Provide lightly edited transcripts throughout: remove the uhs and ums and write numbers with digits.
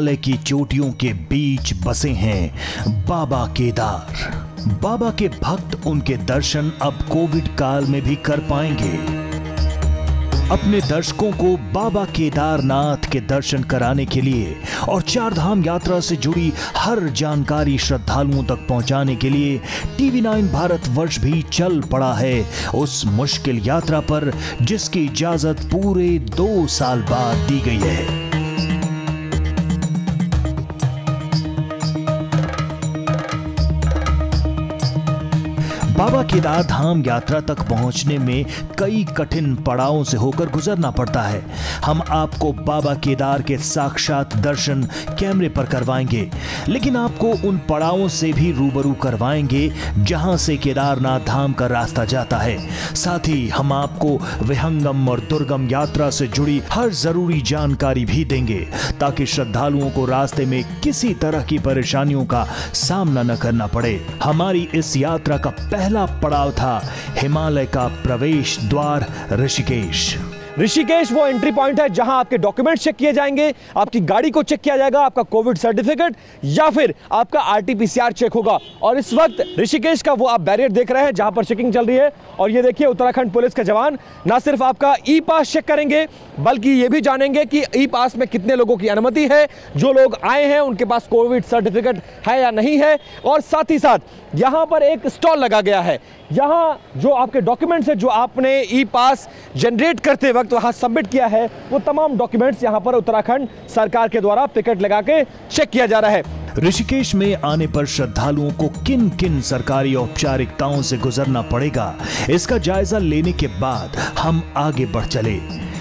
हिमालय की चोटियों के बीच बसे हैं बाबा केदार। बाबा के भक्त उनके दर्शन अब कोविड काल में भी कर पाएंगे। अपने दर्शकों को बाबा केदारनाथ के दर्शन कराने के लिए और चार धाम यात्रा से जुड़ी हर जानकारी श्रद्धालुओं तक पहुंचाने के लिए TV9 भारतवर्ष भी चल पड़ा है उस मुश्किल यात्रा पर, जिसकी इजाजत पूरे 2 साल बाद दी गई है। बाबा केदार धाम यात्रा तक पहुंचने में कई कठिन पड़ावों से होकर गुजरना पड़ता है। हम आपको बाबा केदार के साक्षात दर्शन कैमरे पर करवाएंगे, लेकिन आपको उन पड़ावों से भी रूबरू करवाएंगे जहां से केदारनाथ धाम का रास्ता जाता है। साथ ही हम आपको विहंगम और दुर्गम यात्रा से जुड़ी हर जरूरी जानकारी भी देंगे, ताकि श्रद्धालुओं को रास्ते में किसी तरह की परेशानियों का सामना न करना पड़े। हमारी इस यात्रा का पहला पड़ाव था हिमालय का प्रवेश द्वार ऋषिकेश। ऋषिकेश वो एंट्री पॉइंट है जहां आपके डॉक्यूमेंट्स चेक किए जाएंगे, आपकी गाड़ी को चेक किया जाएगा, आपका कोविड सर्टिफिकेट या फिर आपका RT-PCR चेक होगा। और इस वक्त ऋषिकेश का वो आप बैरियर देख रहे हैं जहां पर चेकिंग चल रही है। और ये देखिए उत्तराखंड पुलिस के जवान ना सिर्फ आपका ई-पास चेक करेंगे, बल्कि ये भी जानेंगे कि ई-पास में कितने लोगों की अनुमति है, जो लोग आए हैं उनके पास कोविड सर्टिफिकेट है या नहीं है। और साथ ही साथ यहाँ पर एक स्टॉल लगा गया है, यहाँ जो आपके डॉक्यूमेंट्स है जो आपने ई-पास जनरेट करते वक्त वहाँ सबमिट किया है, वो तमाम डॉक्यूमेंट्स यहाँ पर उत्तराखंड सरकार के द्वारा टिकट लगा के चेक किया जा रहा है। ऋषिकेश में आने पर श्रद्धालुओं को किन किन सरकारी औपचारिकताओं से गुजरना पड़ेगा, इसका जायजा लेने के बाद हम आगे बढ़ चले।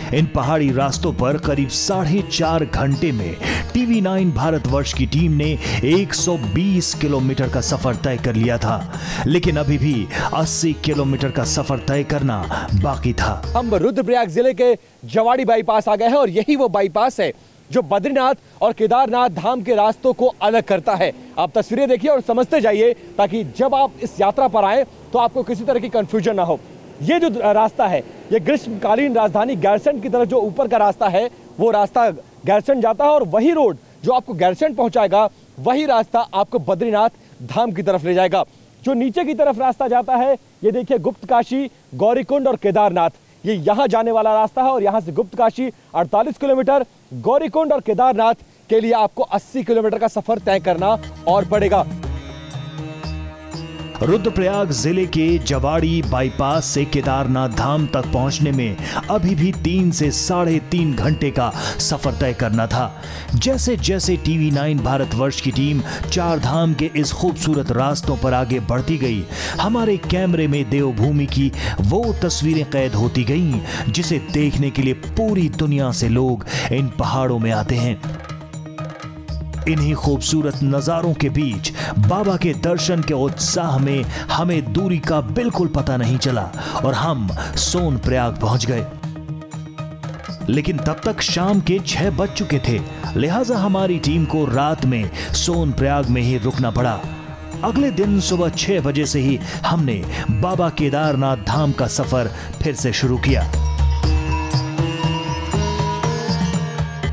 इन पहाड़ी रास्तों पर करीब 4.5 घंटे में TV9 भारतवर्ष की टीम ने 120 किलोमीटर का सफर तय कर लिया था, लेकिन अभी भी 80 किलोमीटर का सफर तय करना बाकी था। हम रुद्रप्रयाग जिले के जवाड़ी बाईपास आ गए हैं और यही वो बाईपास है जो बद्रीनाथ और केदारनाथ धाम के रास्तों को अलग करता है। आप तस्वीरें देखिए और समझते जाइए, ताकि जब आप इस यात्रा पर आए तो आपको किसी तरह की कंफ्यूजन ना हो। ये जो रास्ता है, ये ग्रीष्मकालीन राजधानी गैरसैंण की तरफ जो ऊपर का रास्ता है, वो रास्ता गैरसैंण जाता है और वही रोड जो आपको गैरसैंण पहुंचाएगा, वही रास्ता आपको बद्रीनाथ धाम की तरफ ले जाएगा। जो नीचे की तरफ रास्ता जाता है, ये देखिए गुप्तकाशी, गौरीकुंड और केदारनाथ, ये यहाँ जाने वाला रास्ता है। और यहाँ से गुप्तकाशी 48 किलोमीटर, गौरीकुंड और केदारनाथ के लिए आपको 80 किलोमीटर का सफर तय करना और पड़ेगा। रुद्रप्रयाग जिले के जवाड़ी बाईपास से केदारनाथ धाम तक पहुंचने में अभी भी 3 से 3.5 घंटे का सफर तय करना था। जैसे जैसे TV9 भारतवर्ष की टीम चार धाम के इस खूबसूरत रास्तों पर आगे बढ़ती गई, हमारे कैमरे में देवभूमि की वो तस्वीरें कैद होती गईं, जिसे देखने के लिए पूरी दुनिया से लोग इन पहाड़ों में आते हैं। इन्हीं खूबसूरत नजारों के बीच बाबा के दर्शन के उत्साह में हमें दूरी का बिल्कुल पता नहीं चला और हम सोनप्रयाग पहुंच गए। लेकिन तब तक शाम के 6 बज चुके थे, लिहाजा हमारी टीम को रात में सोनप्रयाग में ही रुकना पड़ा। अगले दिन सुबह 6 बजे से ही हमने बाबा केदारनाथ धाम का सफर फिर से शुरू किया।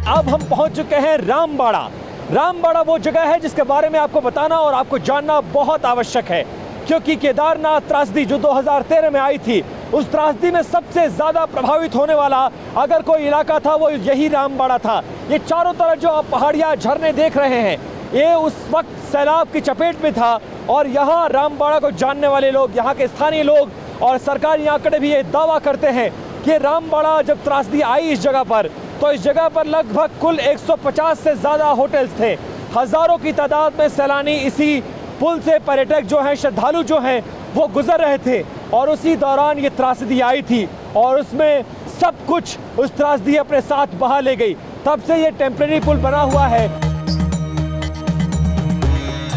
अब हम पहुंच चुके हैं रामबाड़ा। रामबाड़ा वो जगह है जिसके बारे में आपको बताना और आपको जानना बहुत आवश्यक है, क्योंकि केदारनाथ त्रासदी जो 2013 में आई थी, उस त्रासदी में सबसे ज्यादा प्रभावित होने वाला अगर कोई इलाका था वो यही रामबाड़ा था। ये चारों तरफ जो आप पहाड़ियां झरने देख रहे हैं, ये उस वक्त सैलाब की चपेट में था। और यहाँ रामबाड़ा को जानने वाले लोग, यहाँ के स्थानीय लोग और सरकारी आंकड़े भी ये दावा करते हैं कि रामबाड़ा जब त्रासदी आई इस जगह पर, तो इस जगह पर लगभग कुल 150 से ज्यादा होटल्स थे। हजारों की तादाद में सैलानी इसी पुल से, पर्यटक जो हैं, श्रद्धालु जो हैं, वो गुजर रहे थे। और उसी दौरान ये त्रासदी आई थी और उसमें सब कुछ उस त्रासदी अपने साथ बहा ले गई। तब से ये टेम्परेरी पुल बना हुआ है।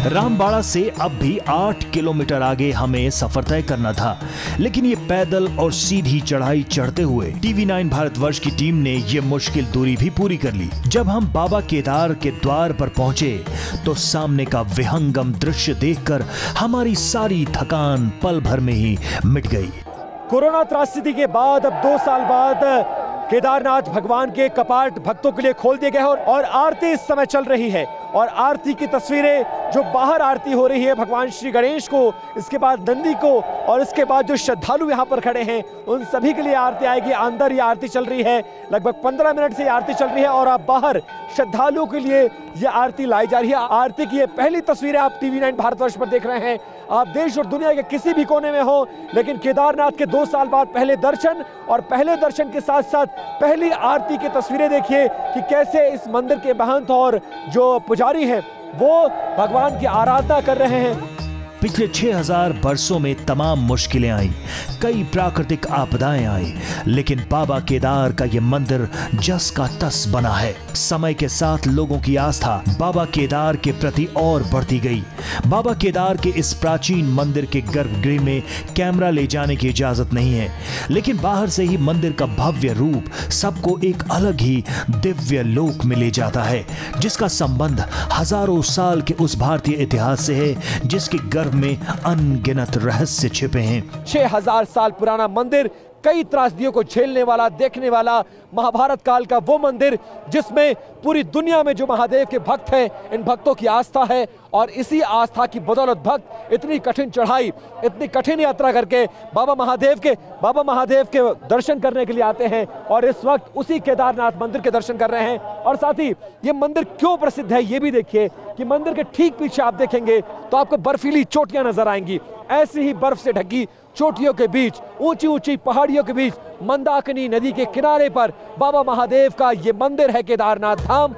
रामबाड़ा से अब भी 8 किलोमीटर आगे हमें सफर तय करना था, लेकिन ये पैदल और सीधी चढ़ाई चढ़ते हुए TV9 भारतवर्ष की टीम ने ये मुश्किल दूरी भी पूरी कर ली। जब हम बाबा केदार के द्वार पर पहुंचे तो सामने का विहंगम दृश्य देखकर हमारी सारी थकान पल भर में ही मिट गई। कोरोना त्रासदी के बाद अब 2 साल बाद केदारनाथ भगवान के कपाट भक्तों के लिए खोल दिए गए हैं और आरती इस समय चल रही है और आरती की तस्वीरें जो बाहर आरती हो रही है भगवान श्री गणेश को, इसके बाद नंदी को और इसके बाद जो श्रद्धालु यहाँ पर खड़े हैं उन सभी के लिए आरती आएगी। अंदर ये आरती चल रही है, लगभग 15 मिनट से ये आरती चल रही है और आप बाहर श्रद्धालुओं के लिए ये आरती लाई जा रही है। आरती की ये पहली तस्वीरें आप TV9 भारतवर्ष पर देख रहे हैं। आप देश और दुनिया के किसी भी कोने में हो, लेकिन केदारनाथ के 2 साल बाद पहले दर्शन और पहले दर्शन के साथ साथ पहली आरती की तस्वीरें देखिए कि कैसे इस मंदिर के महंत और जो पुजारी हैं वो भगवान की आराधना कर रहे हैं। पिछले 6000 वर्षों में तमाम मुश्किलें आई, कई प्राकृतिक आपदाएं आई, लेकिन बाबा केदार का यह मंदिर जस का तस बना है। समय के साथ लोगों की आस्था बाबा केदार के प्रति और बढ़ती गई। बाबा केदार के इस प्राचीन मंदिर के गर्भगृह में कैमरा ले जाने की इजाजत नहीं है, लेकिन बाहर से ही मंदिर का भव्य रूप सबको एक अलग ही दिव्य लोक में ले जाता है, जिसका संबंध हजारों साल के उस भारतीय इतिहास से है जिसके गर्भ में अनगिनत रहस्य छिपे हैं। 6000 साल पुराना मंदिर, कई त्रासदियों को झेलने वाला, देखने वाला, महाभारत काल का वो मंदिर जिसमें पूरी दुनिया में जो महादेव के भक्त हैं, इन भक्तों की आस्था है और इसी आस्था की बदौलत भक्त इतनी कठिन चढ़ाई, इतनी कठिन यात्रा करके बाबा महादेव के दर्शन करने के लिए आते हैं और इस वक्त उसी केदारनाथ मंदिर के दर्शन कर रहे हैं। और साथ ही ये मंदिर क्यों प्रसिद्ध है ये भी देखिए कि मंदिर के ठीक पीछे आप देखेंगे तो आपको बर्फीली चोटियां नजर आएंगी। ऐसी ही बर्फ से ढकी चोटियों के बीच, ऊंची ऊंची पहाड़ियों के बीच, मंदाकिनी नदी के किनारे पर बाबा महादेव का ये मंदिर है केदारनाथ धाम।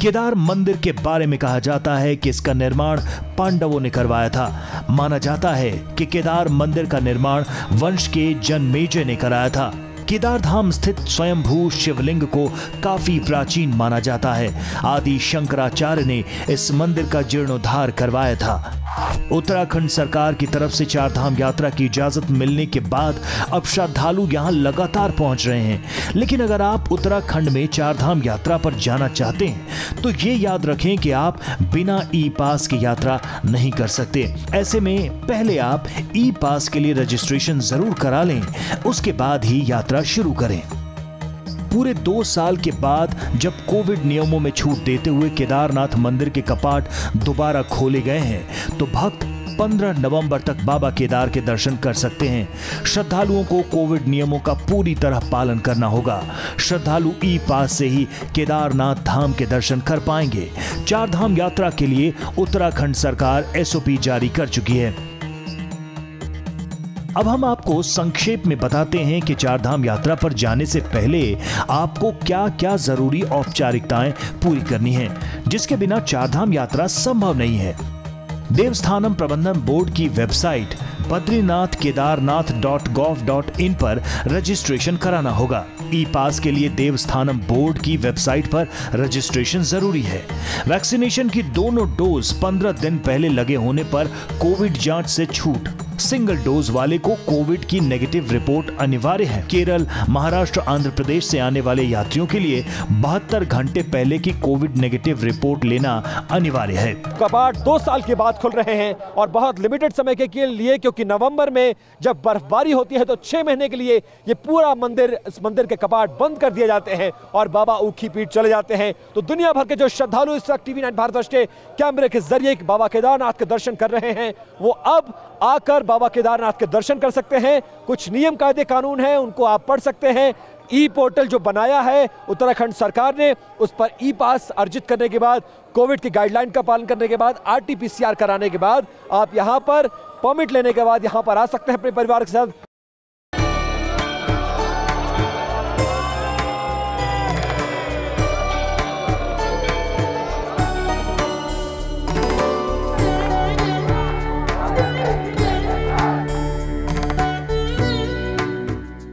केदार मंदिर के बारे में कहा जाता है कि इसका निर्माण पांडवों ने करवाया था। माना जाता है कि केदार मंदिर का निर्माण वंश के जनमेजय ने कराया था। केदार धाम स्थित स्वयंभू शिवलिंग को काफी प्राचीन माना जाता है। आदि शंकराचार्य ने इस मंदिर का जीर्णोद्धार करवाया था। उत्तराखंड सरकार की तरफ से 4 धाम यात्रा की इजाजत मिलने के बाद अब श्रद्धालु यहां लगातार पहुंच रहे हैं। लेकिन अगर आप उत्तराखंड में 4 धाम यात्रा पर जाना चाहते हैं तो ये याद रखें कि आप बिना ई पास की यात्रा नहीं कर सकते। ऐसे में पहले आप ई पास के लिए रजिस्ट्रेशन जरूर करा लें, उसके बाद ही यात्रा शुरू करें। पूरे 2 साल के बाद जब कोविड नियमों में छूट देते हुए केदारनाथ मंदिर के कपाट दोबारा खोले गए हैं तो भक्त 15 नवंबर तक बाबा केदार के दर्शन कर सकते हैं। श्रद्धालुओं को कोविड नियमों का पूरी तरह पालन करना होगा। श्रद्धालु ई पास से ही केदारनाथ धाम के दर्शन कर पाएंगे। 4 धाम यात्रा के लिए उत्तराखंड सरकार SOP जारी कर चुकी है। अब हम आपको संक्षेप में बताते हैं कि 4 धाम यात्रा पर जाने से पहले आपको क्या क्या जरूरी औपचारिकताएं पूरी करनी है, जिसके बिना 4 धाम यात्रा संभव नहीं है। देवस्थानम प्रबंधन बोर्ड की वेबसाइट badrinathkedarnath.gov.in पर रजिस्ट्रेशन कराना होगा। ई पास के लिए देवस्थानम बोर्ड की वेबसाइट पर रजिस्ट्रेशन जरूरी है। वैक्सीनेशन की दोनों डोज 15 दिन पहले लगे होने पर कोविड जांच से छूट। सिंगल डोज वाले को कोविड की नेगेटिव रिपोर्ट अनिवार्य है। केरल, महाराष्ट्र, आंध्र प्रदेश से आने वाले यात्रियों के लिए 72 घंटे पहले की कोविड नेगेटिव रिपोर्ट लेना अनिवार्य है। कपाट 2 साल के बाद खुल रहे हैं और बहुत लिमिटेड समय के लिए, क्योंकि नवंबर में जब बर्फबारी होती है तो 6 महीने के लिए ये पूरा मंदिर, इस मंदिर के कपाट बंद कर दिए जाते हैं और बाबा ऊखी पीठ चले जाते हैं। तो दुनिया भर के जो श्रद्धालु इस वक्त TV9 भारतवर्ष के कैमरे के जरिए बाबा केदारनाथ के दर्शन कर रहे हैं वो अब आकर बाबा केदारनाथ के दर्शन कर सकते हैं। कुछ नियम कायदे कानून हैं, उनको आप पढ़ सकते हैं। ई पोर्टल जो बनाया है उत्तराखंड सरकार ने, उस पर ई पास अर्जित करने के बाद, कोविड की गाइडलाइन का पालन करने के बाद, RT-PCR कराने के बाद आप यहां पर परमिट लेने के बाद यहां पर आ सकते हैं अपने परिवार के साथ।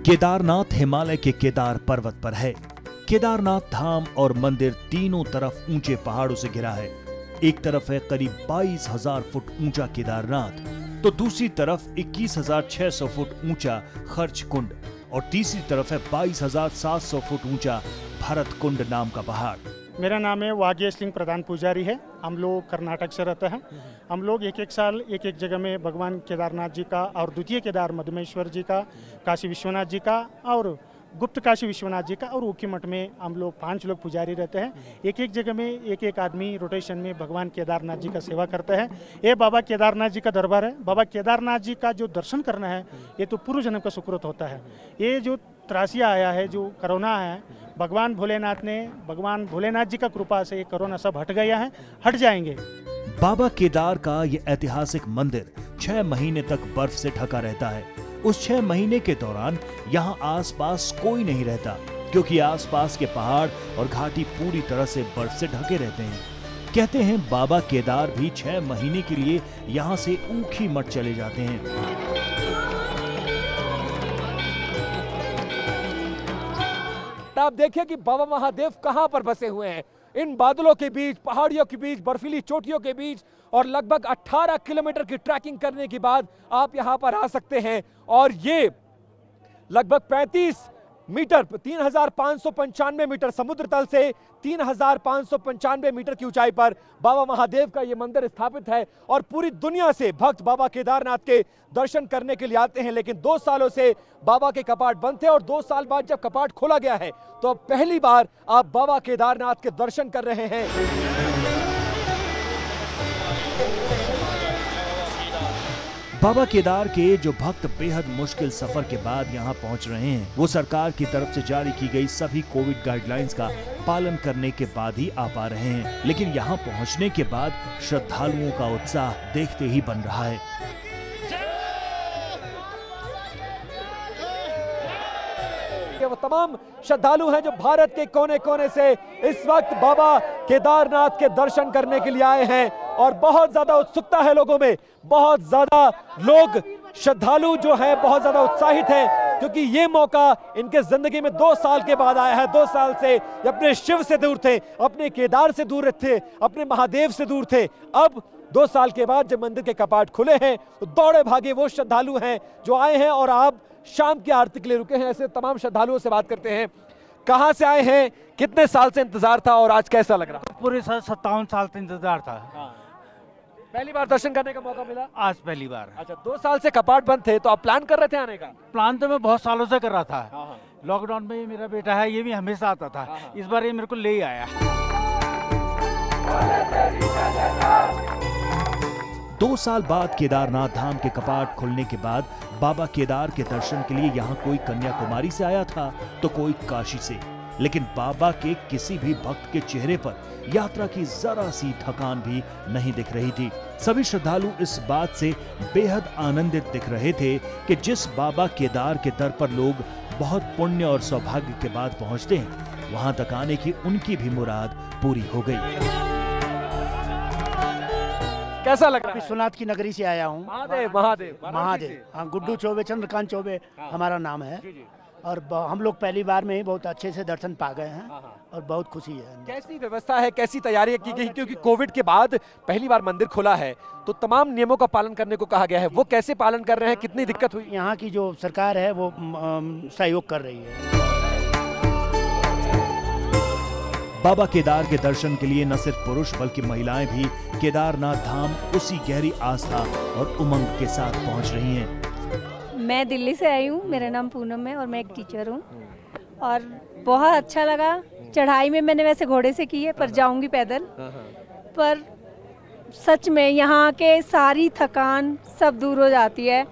केदारनाथ हिमालय के केदार पर्वत पर है। केदारनाथ धाम और मंदिर तीनों तरफ ऊंचे पहाड़ों से घिरा है। एक तरफ है करीब 22,000 फुट ऊंचा केदारनाथ, तो दूसरी तरफ 21,600 फुट ऊंचा खर्च कुंड और तीसरी तरफ है 22,700 फुट ऊंचा भरत कुंड नाम का पहाड़। मेरा नाम है वाग्य सिंह प्रधान पुजारी है। हम लोग कर्नाटक से रहते हैं। हम लोग एक साल एक जगह में भगवान केदारनाथ जी का और द्वितीय केदार मधुमेश्वर जी का, काशी विश्वनाथ जी का और गुप्त काशी विश्वनाथ जी का, और ऊखी मठ में हम लोग 5 लोग पुजारी रहते हैं। एक एक जगह में एक आदमी रोटेशन में भगवान केदारनाथ जी का सेवा करते हैं। ये बाबा केदारनाथ जी का दरबार है। बाबा केदारनाथ जी का जो दर्शन करना है ये तो पूर्व जन्म का सुकृत होता है। ये जो त्रासिया आया है, जो कोरोना है, भगवान भोलेनाथ जी का कृपा से ये कोरोना सब हट गया है, हट जाएंगे। बाबा केदार का ये ऐतिहासिक मंदिर 6 महीने तक बर्फ से ढका रहता है। उस 6 महीने के दौरान यहाँ आसपास कोई नहीं रहता, क्योंकि आसपास के पहाड़ और घाटी पूरी तरह से बर्फ से ढके रहते हैं। कहते हैं बाबा केदार भी 6 महीने के लिए यहाँ से ऊखी मठ चले जाते हैं। आप देखिए कि बाबा महादेव कहां पर बसे हुए हैं, इन बादलों के बीच, पहाड़ियों के बीच, बर्फीली चोटियों के बीच, और लगभग 18 किलोमीटर की ट्रैकिंग करने के बाद आप यहां पर आ सकते हैं। और ये लगभग 35 मीटर 3595 मीटर समुद्र तल से 3595 मीटर की ऊंचाई पर बाबा महादेव का ये मंदिर स्थापित है। और पूरी दुनिया से भक्त बाबा केदारनाथ के दर्शन करने के लिए आते हैं। लेकिन 2 सालों से बाबा के कपाट बंद थे, और 2 साल बाद जब कपाट खोला गया है तो अब पहली बार आप बाबा केदारनाथ के दर्शन कर रहे हैं। बाबा केदार के जो भक्त बेहद मुश्किल सफर के बाद यहाँ पहुँच रहे हैं, वो सरकार की तरफ से जारी की गई सभी कोविड गाइडलाइंस का पालन करने के बाद ही आ पा रहे हैं। लेकिन यहाँ पहुँचने के बाद श्रद्धालुओं का उत्साह देखते ही बन रहा है। वो तमाम श्रद्धालु हैं जो भारत के कोने कोने से इस वक्त बाबा केदारनाथ के दर्शन करने के लिए आए हैं, और बहुत ज्यादा उत्सुकता है लोगों में। बहुत ज्यादा लोग श्रद्धालु जो हैं बहुत ज्यादा उत्साहित हैं, क्योंकि ये मौका इनके जिंदगी में 2 साल के बाद आया है। 2 साल से ये अपने शिव से दूर थे, अपने केदार से दूर थे, अपने महादेव से दूर थे। अब 2 साल के बाद जब मंदिर के कपाट खुले हैं तो दौड़े भागे वो श्रद्धालु हैं जो आए हैं, और आप शाम की आरती के लिए रुके हैं। ऐसे तमाम श्रद्धालुओं से बात करते हैं। कहां से आए हैं, कितने साल से इंतजार था, और आज कैसा लग रहा? पूरे 57 साल से इंतजार था। पहली बार दर्शन करने का मौका मिला? आज पहली बार। अच्छा, 2 साल से कपाट बंद थे, तो आप प्लान कर रहे थे आने का? प्लान तो मैं बहुत सालों से कर रहा था। लॉकडाउन में मेरा बेटा है, ये भी हमेशा आता था। इस बार ये मेरे को ले ही आया। 2 साल बाद केदारनाथ धाम के कपाट खुलने के बाद बाबा केदार के दर्शन के लिए यहाँ कोई कन्याकुमारी से आया था तो कोई काशी से। लेकिन बाबा के किसी भी भक्त के चेहरे पर यात्रा की जरा सी थकान भी नहीं दिख रही थी। सभी श्रद्धालु इस बात से बेहद आनंदित दिख रहे थे कि जिस बाबा केदार के दर पर लोग बहुत पुण्य और सौभाग्य के बाद पहुंचते हैं, वहां तक आने की उनकी भी मुराद पूरी हो गई। कैसा लग रहा है? विश्वनाथ की नगरी से आया हूँ। महादेव। हाँ, गुड्डू चौबे, चंद्रकांत चौबे हमारा नाम है। और हम लोग पहली बार में ही बहुत अच्छे से दर्शन पा गए हैं, और बहुत खुशी है। कैसी व्यवस्था है, कैसी तैयारी की गई? क्योंकि कोविड के बाद पहली बार मंदिर खुला है, तो तमाम नियमों का पालन करने को कहा गया है। वो कैसे पालन कर रहे हैं, कितनी दिक्कत हुई? यहाँ की जो सरकार है वो सहयोग कर रही है। बाबा केदार के दर्शन के लिए न सिर्फ पुरुष बल्कि महिलाएं भी केदारनाथ धाम उसी गहरी आस्था और उमंग के साथ पहुंच रही हैं। मैं दिल्ली से आई हूँ, मेरा नाम पूनम है और मैं एक टीचर हूँ। और बहुत अच्छा लगा। चढ़ाई में मैंने वैसे घोड़े से की है, पर जाऊंगी पैदल। पर सच में यहाँ के सारी थकान सब दूर हो जाती है,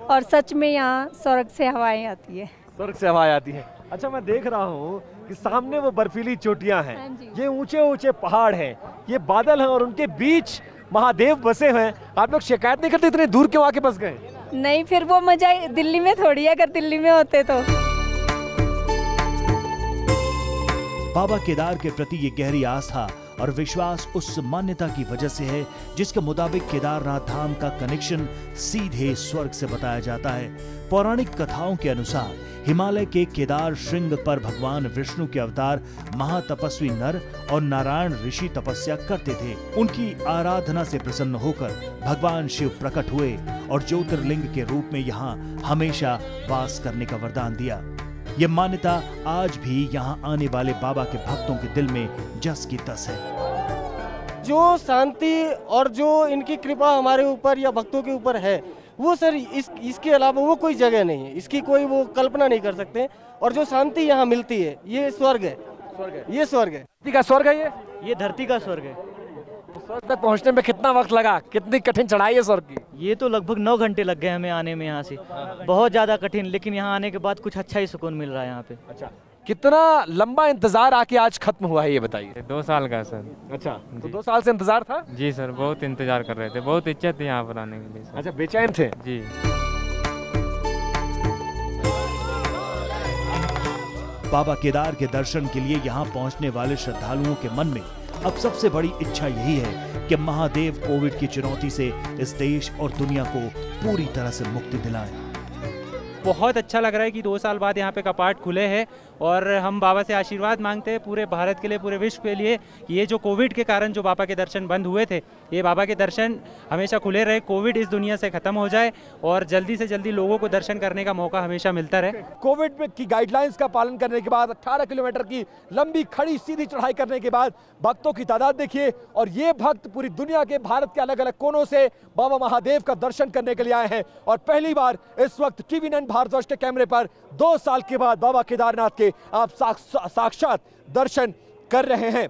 और सच में यहाँ स्वर्ग से हवाएं आती है। स्वर्ग से हवाएं आती है। अच्छा, मैं देख रहा हूँ कि सामने वो बर्फीली चोटियां हैं, ये ऊंचे ऊंचे पहाड़ हैं, ये बादल हैं, और उनके बीच महादेव बसे हुए हैं। आप लोग शिकायत नहीं करते इतने दूर क्यों आके बस गए? नहीं, फिर वो मजा दिल्ली में थोड़ी है, अगर दिल्ली में होते तो। बाबा केदार के प्रति ये गहरी आस्था और विश्वास उस मान्यता की वजह से है जिसके मुताबिक केदारनाथ धाम का कनेक्शन सीधे स्वर्ग से बताया जाता है। पौराणिक कथाओं के अनुसार हिमालय के केदार श्रृंग पर भगवान विष्णु के अवतार महातपस्वी नर और नारायण ऋषि तपस्या करते थे। उनकी आराधना से प्रसन्न होकर भगवान शिव प्रकट हुए और ज्योतिर्लिंग के रूप में यहाँ हमेशा वास करने का वरदान दिया। ये मान्यता आज भी यहाँ आने वाले बाबा के भक्तों के दिल में जस की तस है। जो शांति और जो इनकी कृपा हमारे ऊपर या भक्तों के ऊपर है, वो सर इसके अलावा वो कोई जगह नहीं है, इसकी कोई वो कल्पना नहीं कर सकते। और जो शांति यहाँ मिलती है ये स्वर्ग है, ये स्वर्ग है। धरती का स्वर्ग है ये धरती का स्वर्ग है। स्वर्ग तक पहुंचने में कितना वक्त लगा, कितनी कठिन चढ़ाई है स्वर्ग की? ये तो लगभग 9 घंटे लग गए हमें आने में यहाँ से, बहुत ज़्यादा कठिन, लेकिन यहाँ आने के बाद कुछ अच्छा ही सुकून मिल रहा है यहाँ पे। अच्छा, कितना लंबा इंतजार आके आज खत्म हुआ है ये बताइए? 2 साल का सर। अच्छा, तो 2 साल से इंतजार था? जी सर, बहुत इंतजार कर रहे थे, बहुत इच्छा थी यहाँ पर आने के लिए सर। अच्छा, बेचैन थे जी। बाबा केदार के दर्शन के लिए यहाँ पहुँचने वाले श्रद्धालुओं के मन में अब सबसे बड़ी इच्छा यही है कि महादेव कोविड की चुनौती से इस देश और दुनिया को पूरी तरह से मुक्ति दिलाएं। बहुत अच्छा लग रहा है कि 2 साल बाद यहाँ पे कपाट खुले हैं और हम बाबा से आशीर्वाद मांगते हैं पूरे भारत के लिए, पूरे विश्व के लिए कि ये जो कोविड के कारण जो बाबा के दर्शन बंद हुए थे, ये बाबा के दर्शन हमेशा खुले रहे, कोविड इस दुनिया से खत्म हो जाए और जल्दी से जल्दी लोगों को दर्शन करने का मौका हमेशा मिलता रहे। कोविड की गाइडलाइंस का पालन करने के बाद 18 किलोमीटर की लंबी खड़ी सीधी चढ़ाई करने के बाद भक्तों की तादाद देखिए, और ये भक्त पूरी दुनिया के, भारत के अलग अलग कोनों से बाबा महादेव का दर्शन करने के लिए आए हैं। और पहली बार इस वक्त TV9 भारतवर्ष के कैमरे पर 2 साल के बाद बाबा केदारनाथ के आप साक्षात दर्शन कर रहे हैं।